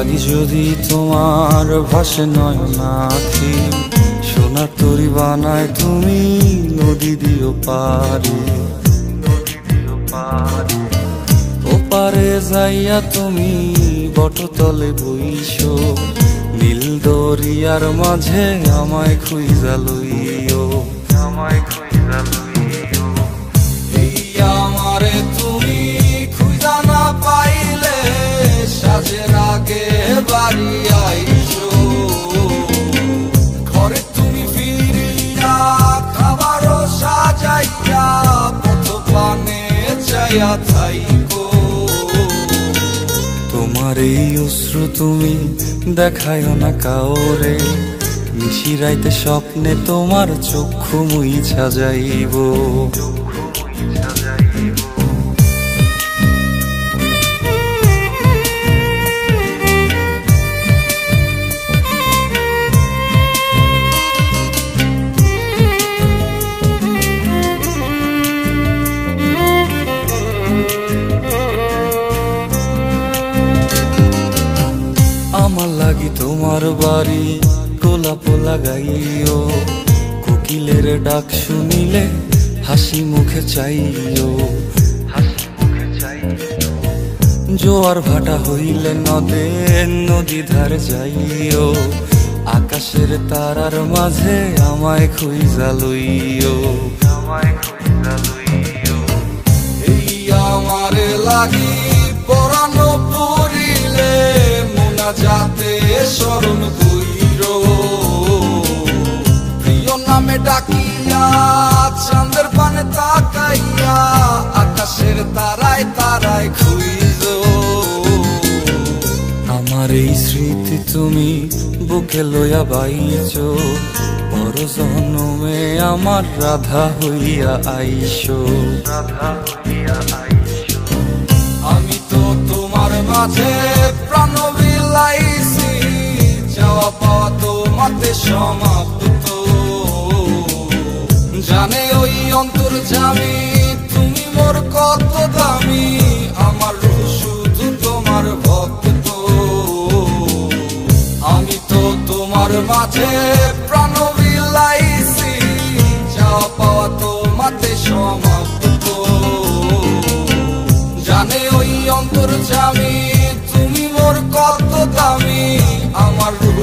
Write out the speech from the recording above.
লাগি যদি তোমার ভাসে নয়নাখি, সোনার তরি বানায় তুমি নদী দিও পারে। ওপারে যাইয়া তুমি বটতলে বইসো, নীল দরিয়ার মাঝে আমায় খুঁজা লইও, আমায় খুঁজা লইও। এই আমারে তুমি খুঁজা না পাইলে সাজের আগে বাড়ি আইসো, ঘরে তুমি ফিরিয়া খাবারও সাজাইয়া পথ পানে চাইয়া থাইকো। তোমার এই অশ্রু তুমি দেখায় না কাউরে, নিশিরাইতে স্বপ্নে তোমার চক্ষু মুইছা যাইব। আমার লাগি তোমার বাড়ি গোলাপ লাগাইও, কোকিলের ডাক শুনিলে হাসি মুখে চাইও, হাসি মুখে চাইও। জোয়ার ভাটা হইলে নদে নদী ধারে যাইও, আকাশের তারার মাঝে আমায় খুঁজা লইও, আমায় খুঁজা লইও। এই আমারে লাগি পরানো পড়িলে যাতে স্মরণ কইরো, প্রিয় নামে ডাকিয়া চাঁদের পানে তাকাইয়া আকাশের তারায় তারায় খুঁজো। আমার এই স্মৃতি তুমি বুকে লইয়া বাইছো, পর জন্মে আমার রাধা হইয়া আইসো, রাধা হইয়া আইসো। আমি তো তোমার মাঝে প্রাণ বিলাইছি, যাওয়া পাওয়া তোমাতে সমাপ্ত। জানে ওই অন্তর্যামী তুমি মোর কত দামি, আমার রূহ শুধু তোমার ভক্ত। আমি তো তোমার মাঝে প্রাণ বিলাইছি, যাওয়া পাওয়া তোমাতে সমাপ্ত। জানে ওই অন্তর্যামী তুমি মোর কত দামি, আমার রূহ